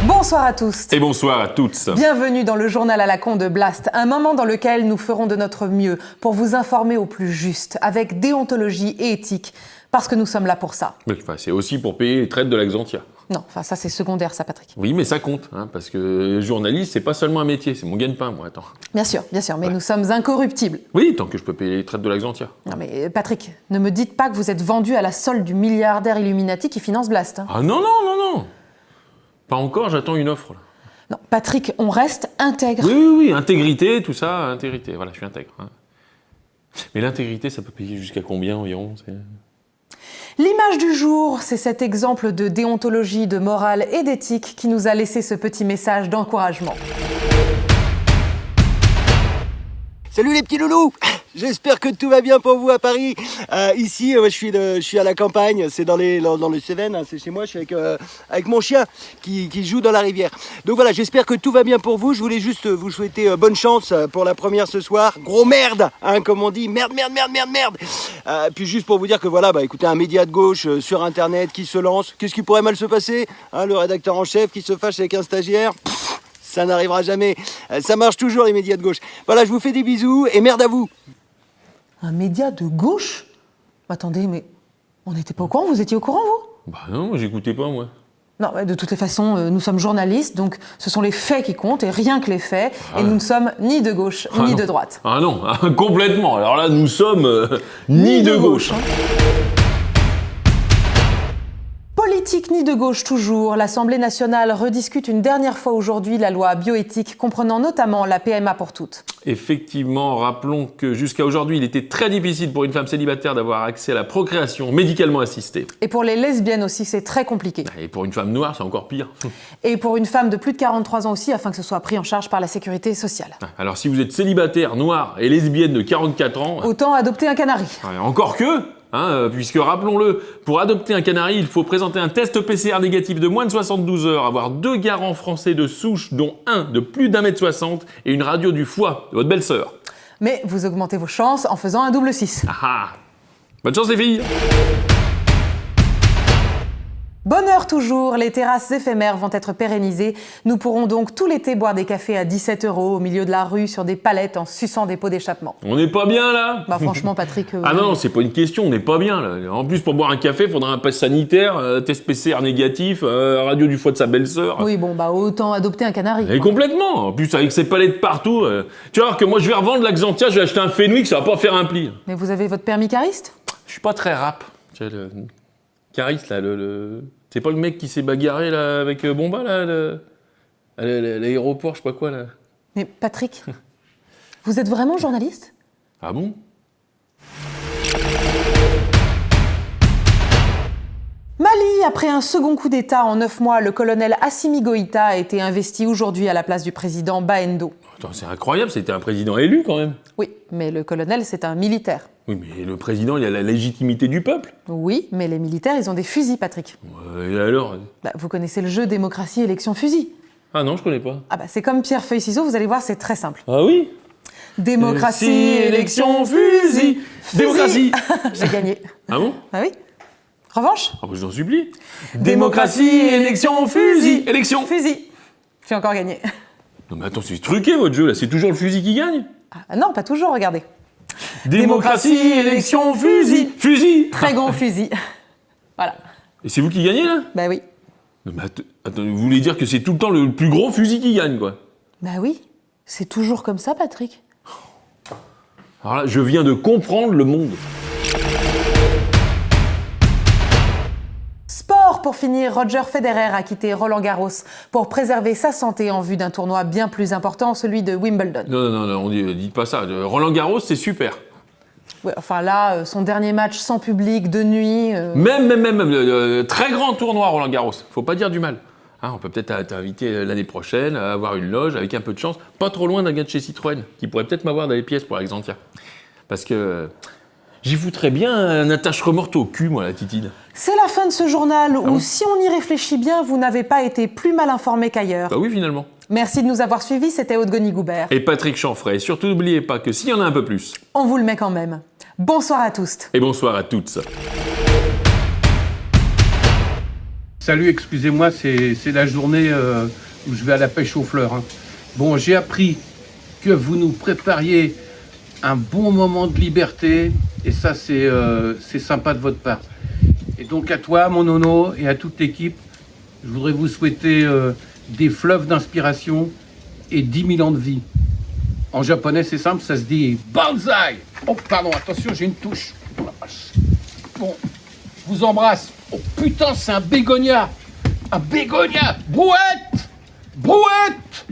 Bonsoir à tous. Et bonsoir à toutes. Bienvenue dans le journal à la con de Blast, un moment dans lequel nous ferons de notre mieux pour vous informer au plus juste, avec déontologie et éthique, parce que nous sommes là pour ça. Mais c'est aussi pour payer les traites de l'Axantia. Non, ça c'est secondaire ça, Patrick. Oui, mais ça compte, parce que journaliste, c'est pas seulement un métier, c'est mon gagne-pain, moi, attends. Bien sûr, mais nous sommes incorruptibles. Oui, tant que je peux payer les traites de l'Axantia. Non mais Patrick, ne me dites pas que vous êtes vendu à la solde du milliardaire Illuminati qui finance Blast. Ah non. Pas encore, j'attends une offre, là. Non, Patrick, on reste intègre. Oui, intégrité, tout ça, intégrité, voilà, je suis intègre. Mais l'intégrité, ça peut payer jusqu'à combien environ? L'image du jour, c'est cet exemple de déontologie, de morale et d'éthique qui nous a laissé ce petit message d'encouragement. Salut les petits loulous, j'espère que tout va bien pour vous à Paris. Ici, je suis à la campagne, c'est dans le Cévennes, c'est chez moi, je suis avec mon chien qui joue dans la rivière. Donc voilà, j'espère que tout va bien pour vous. Je voulais juste vous souhaiter bonne chance pour la première ce soir. Gros merde, comme on dit, merde. Puis juste pour vous dire que voilà, écoutez, un média de gauche sur Internet qui se lance, qu'est-ce qui pourrait mal se passer, le rédacteur en chef qui se fâche avec un stagiaire. Ça n'arrivera jamais. Ça marche toujours, les médias de gauche. Voilà, je vous fais des bisous et merde à vous. Un média de gauche? Attendez, mais on n'était pas au courant? Vous étiez au courant, vous? Bah non, moi j'écoutais pas, moi. Non, de toutes les façons, nous sommes journalistes, donc ce sont les faits qui comptent et rien que les faits. Et nous ne sommes ni de gauche, ni de droite. Ah non, complètement. Alors là, nous sommes ni de gauche. Politique ni de gauche toujours, l'Assemblée nationale rediscute une dernière fois aujourd'hui la loi bioéthique comprenant notamment la PMA pour toutes. Effectivement, rappelons que jusqu'à aujourd'hui, il était très difficile pour une femme célibataire d'avoir accès à la procréation médicalement assistée. Et pour les lesbiennes aussi, c'est très compliqué. Et pour une femme noire, c'est encore pire. Et pour une femme de plus de 43 ans aussi, afin que ce soit pris en charge par la sécurité sociale. Alors si vous êtes célibataire, noire et lesbienne de 44 ans... Autant adopter un canari. Encore que puisque rappelons-le, pour adopter un canari, il faut présenter un test PCR négatif de moins de 72 heures, avoir 2 garants français de souche, dont un de plus d'1,60 m et une radio du foie de votre belle-sœur. Mais vous augmentez vos chances en faisant un double 6. Bonne chance les filles. Bonheur toujours, les terrasses éphémères vont être pérennisées. Nous pourrons donc tout l'été boire des cafés à 17 € au milieu de la rue sur des palettes en suçant des pots d'échappement. On n'est pas bien là? Franchement Patrick... Ah non, c'est pas une question, on n'est pas bien là. En plus pour boire un café, il faudra un pass sanitaire, test PCR négatif, radio du foie de sa belle-sœur. Oui autant adopter un canari. Et complètement, en plus avec ces palettes partout. Tu vas voir que moi je vais revendre l'Axantia, je vais acheter un Fenwick, ça va pas faire un pli. Mais vous avez votre permis cariste? Je suis pas très rap. Tu sais, le cariste là, c'est pas le mec qui s'est bagarré là avec Bomba là, à l'aéroport, je sais pas quoi là. Mais Patrick, vous êtes vraiment journaliste? Ah bon? Mali, après un second coup d'État en 9 mois, le colonel Assimi Goïta a été investi aujourd'hui à la place du président Baendo. Attends, c'est incroyable, c'était un président élu quand même. Oui, mais le colonel, c'est un militaire. Oui, mais le président, il a la légitimité du peuple. Oui, mais les militaires, ils ont des fusils, Patrick. Et alors? Vous connaissez le jeu démocratie, élection, fusil? Ah non, je connais pas. C'est comme pierre, feuille, ciseaux, vous allez voir, c'est très simple. Ah oui? Démocratie, élection, fusil. Démocratie. J'ai gagné. Ah bon? Ah oui? Revanche? Ah bah je t'en supplie. Démocratie, élection, fusil. Élection. Fusil. J'ai encore gagné. Non mais attends, c'est truqué votre jeu là, c'est toujours le fusil qui gagne? Non, pas toujours, regardez. Démocratie, élection, fusil. Fusil. Très grand fusil. Voilà. Et c'est vous qui gagnez là? Bah oui. Non mais attends, vous voulez dire que c'est tout le temps le plus gros fusil qui gagne quoi? Bah oui. C'est toujours comme ça, Patrick. Alors là, je viens de comprendre le monde. Sport, pour finir, Roger Federer a quitté Roland-Garros pour préserver sa santé en vue d'un tournoi bien plus important, celui de Wimbledon. Non, dites pas ça. Roland-Garros, c'est super. Ouais, enfin là, son dernier match sans public, de nuit... Même, très grand tournoi Roland-Garros. Faut pas dire du mal. On peut peut-être t'inviter l'année prochaine à avoir une loge avec un peu de chance, pas trop loin d'un gars de chez Citroën, qui pourrait peut-être m'avoir dans les pièces pour Alexandria. Parce que j'y foutrais bien un attache-remorque au cul, moi, la titine. C'est la fin de ce journal où, si on y réfléchit bien, vous n'avez pas été plus mal informé qu'ailleurs. Bah oui, finalement. Merci de nous avoir suivis, c'était Aude Goni-Goubert. Et Patrick Chanfray. Surtout, n'oubliez pas que s'il y en a un peu plus... On vous le met quand même. Bonsoir à tous. Et bonsoir à toutes. Salut, excusez-moi, c'est la journée où je vais à la pêche aux fleurs. Hein. Bon, j'ai appris que vous nous prépariez un bon moment de liberté, et ça, c'est sympa de votre part. Et donc à toi, mon nono, et à toute l'équipe, je voudrais vous souhaiter des fleuves d'inspiration et 10 000 ans de vie. En japonais, c'est simple, ça se dit banzai. Oh, pardon, attention, j'ai une touche. Oh, la vache. Bon, je vous embrasse. Oh putain, c'est un bégonia. Un bégonia. Brouette. Brouette.